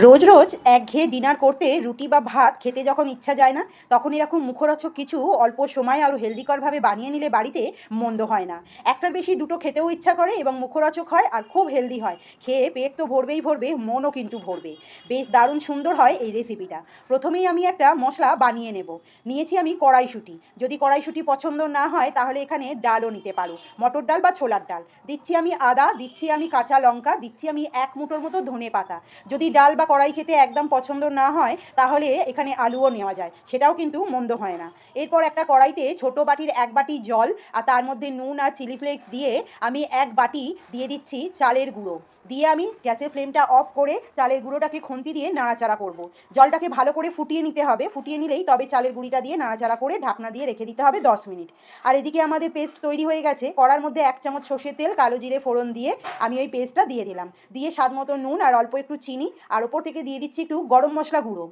রোজ রোজ একঘেয়ে ডিনার করতে রুটি বা ভাত খেতে যখন ইচ্ছা যায় না, তখন এরকম মুখরোচক কিছু অল্প সময়ে আর হেলদিকরভাবে বানিয়ে নিলে বাড়িতে মন্দ হয় না। একটার বেশি দুটো খেতেও ইচ্ছা করে এবং মুখরোচক হয় আর খুব হেলদি হয়। খেয়ে পেট তো ভরবেই ভরবে, মনও কিন্তু ভরবে। বেশ দারুণ সুন্দর হয় এই রেসিপিটা। প্রথমেই আমি একটা মশলা বানিয়ে নেব। নিয়েছি আমি কড়াইশুঁটি। যদি কড়াইশুঁটি পছন্দ না হয় তাহলে এখানে ডালও নিতে পারো, মটর ডাল বা ছোলার ডাল। দিচ্ছি আমি আদা, দিচ্ছি আমি কাঁচা লঙ্কা, দিচ্ছি আমি এক মুঠোর মতো ধনে পাতা। যদি ডাল বা কড়াই খেতে একদম পছন্দ না হয় তাহলে এখানে আলুও নেওয়া যায়, সেটাও কিন্তু মন্দ হয় না। এরপর একটা কড়াইতে ছোটো বাটির এক বাটি জল আর তার মধ্যে নুন আর চিলি ফ্লেক্স দিয়ে আমি এক বাটি দিয়ে দিচ্ছি চালের গুঁড়ো। দিয়ে আমি গ্যাসের ফ্লেমটা অফ করে চালের গুঁড়োটাকে খুন্তি দিয়ে নাড়াচাড়া করব। জলটাকে ভালো করে ফুটিয়ে নিতে হবে, ফুটিয়ে নিলেই তবে চালের গুঁড়িটা দিয়ে নাড়াচাড়া করে ঢাকনা দিয়ে রেখে দিতে হবে 10 মিনিট। আর এদিকে আমাদের পেস্ট তৈরি হয়ে গেছে। কড়ার মধ্যে 1 চামচ সর্ষের তেল, কালো জিরে ফোড়ন দিয়ে আমি ওই পেস্টটা দিয়ে দিলাম। দিয়ে স্বাদ মতো নুন আর অল্প একটু চিনি আর ওপর থেকে দিয়ে দিচ্ছি একটু গরম মশলা গুঁড়ো।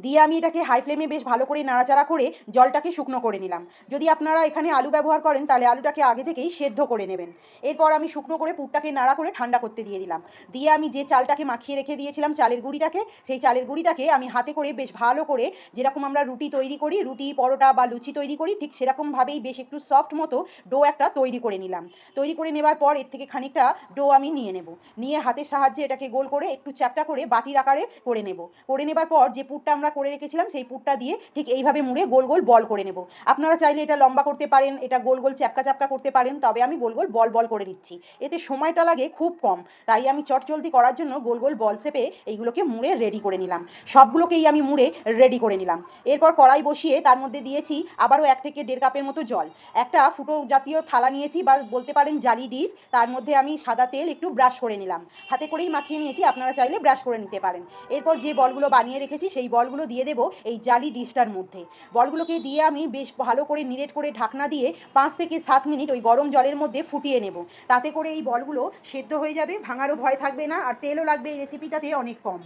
দিয়ে আমি এটাকে হাই ফ্লেমে বেশ ভালো করে নাড়াচাড়া করে জলটাকে শুকনো করে নিলাম। যদি আপনারা এখানে আলু ব্যবহার করেন তাহলে আলুটাকে আগে থেকেই সেদ্ধ করে নেবেন। এরপর আমি শুকনো করে পুরটাকে নাড়া করে ঠান্ডা করতে দিয়ে দিলাম। দিয়ে আমি যে চালটাকে মাখিয়ে রেখে দিয়েছিলাম চালের গুঁড়িটাকে, সেই চালের গুঁড়িটাকে আমি হাতে করে বেশ ভালো করে, যেরকম আমরা রুটি তৈরি করি, রুটি পরোটা বা লুচি তৈরি করি, ঠিক সেরকমভাবেই বেশ একটু সফট মতো ডো একটা তৈরি করে নিলাম। তৈরি করে নেবার পর এর থেকে খানিকটা ডো আমি নিয়ে নেব। নিয়ে হাতের সাহায্যে এটাকে গোল করে একটু চ্যাপটা করে বাটির আকারে করে নেব। করে নেবার পর যে পুরটা আমরা করে রেখেছিলাম সেই পুরটা দিয়ে ঠিক এইভাবে মুড়ে গোল গোল বল করে নেব। আপনারা চাইলে এটা লম্বা করতে পারেন, এটা গোল গোল চ্যাপকা চ্যাপকা করতে পারেন, তবে আমি গোল গোল বল বল করে নিচ্ছি। এতে সময়টা লাগে খুব কম, তাই আমি চটজলদি করার জন্য গোল গোল বল শেপে এইগুলোকে মুড়ে রেডি করে নিলাম। সবগুলোকেই আমি মুড়ে রেডি করে নিলাম। এরপর কড়াই বসিয়ে তার মধ্যে দিয়েছি আবারও 1 থেকে 1.5 কাপের মতো জল। একটা ফুটো জাতীয় থালা নিয়েছি বা বলতে পারেন জালি ডিশ, তার মধ্যে আমি সাদা তেল একটু ব্রাশ করে নিলাম। হাতে করেই মাখিয়ে নিয়েছি, আপনারা চাইলে ব্রাশ করে নিতে পারেন। এরপর যে বলগুলো বানিয়ে রেখেছি সেই বলগুলো দিয়ে দেবো এই জালি ডিশটার মধ্যে। বলগুলোকে দিয়ে আমি বেশ ভালো করে নিরেট করে ঢাকনা দিয়ে 5 থেকে 7 মিনিট ওই গরম জলের মধ্যে ফুটিয়ে নেব। তাতে করে এই বলগুলো সেদ্ধ হয়ে যাবে, ভাঙারও ভয় থাকবে না, আর তেলও লাগবে এই রেসিপিটাতে অনেক কম।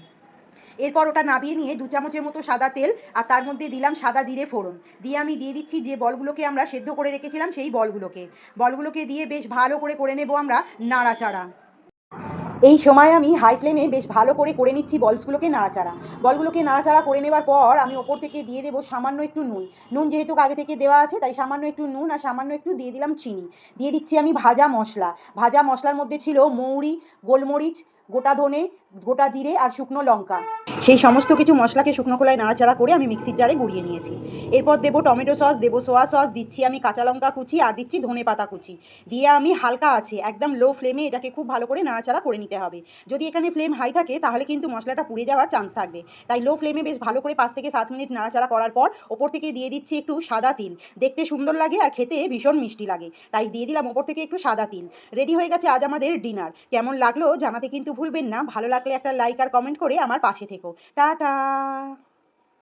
এরপর ওটা নাবিয়ে নিয়ে 2 চামচের মতো সাদা তেল আর তার মধ্যে দিলাম সাদা জিরে ফোড়ন। দিয়ে আমি দিয়ে দিচ্ছি যে বলগুলোকে আমরা সেদ্ধ করে রেখেছিলাম সেই বলগুলোকে দিয়ে বেশ ভালো করে নেব আমরা নাড়াচাড়া। এই সময় আমি হাই ফ্লেমে বেশ ভালো করে নিচ্ছি বলগুলোকে নাড়াচাড়া করে নেবার পর আমি ওপর থেকে দিয়ে দেবো সামান্য একটু নুন। নুন যেহেতু আগে থেকে দেওয়া আছে তাই সামান্য একটু নুন আর সামান্য একটু দিয়ে দিলাম চিনি। দিয়ে দিচ্ছি আমি ভাজা মশলার মধ্যে ছিল মৌরি, গোলমরিচ, গোটা ধনে, গোটা জিরে আর শুকনো লঙ্কা। সেই সমস্ত কিছু মশলাকে শুকনো খোলায় নাড়াচাড়া করে আমি মিক্সির জারে গুঁড়িয়ে নিয়েছি। এরপর দেবো টমেটো সস, দেবো সোয়া সস, দিচ্ছি আমি কাঁচা লঙ্কা কুচি আর দিচ্ছি ধনে পাতা কুচি। দিয়ে আমি হালকা আছে একদম লো ফ্লেমে এটাকে খুব ভালো করে নাড়াচাড়া করে নিতে হবে। যদি এখানে ফ্লেম হাই থাকে তাহলে কিন্তু মশলাটা পুড়ে যাওয়ার চান্স থাকবে, তাই লো ফ্লেমে বেশ ভালো করে 5 থেকে 7 মিনিট নাড়াচাড়া করার পর ওপর থেকে দিয়ে দিচ্ছি একটু সাদা তিল। দেখতে সুন্দর লাগে আর খেতে ভীষণ মিষ্টি লাগে, তাই দিয়ে দিলাম ওপর থেকে একটু সাদা তিল। রেডি হয়ে গেছে আজ আমাদের ডিনার। কেমন লাগলো জানাতে কিন্তু ভুলবেন না। ভালো লাগলে একটা লাইক আর কমেন্ট করে আমার পাশে থেকো। টাটা।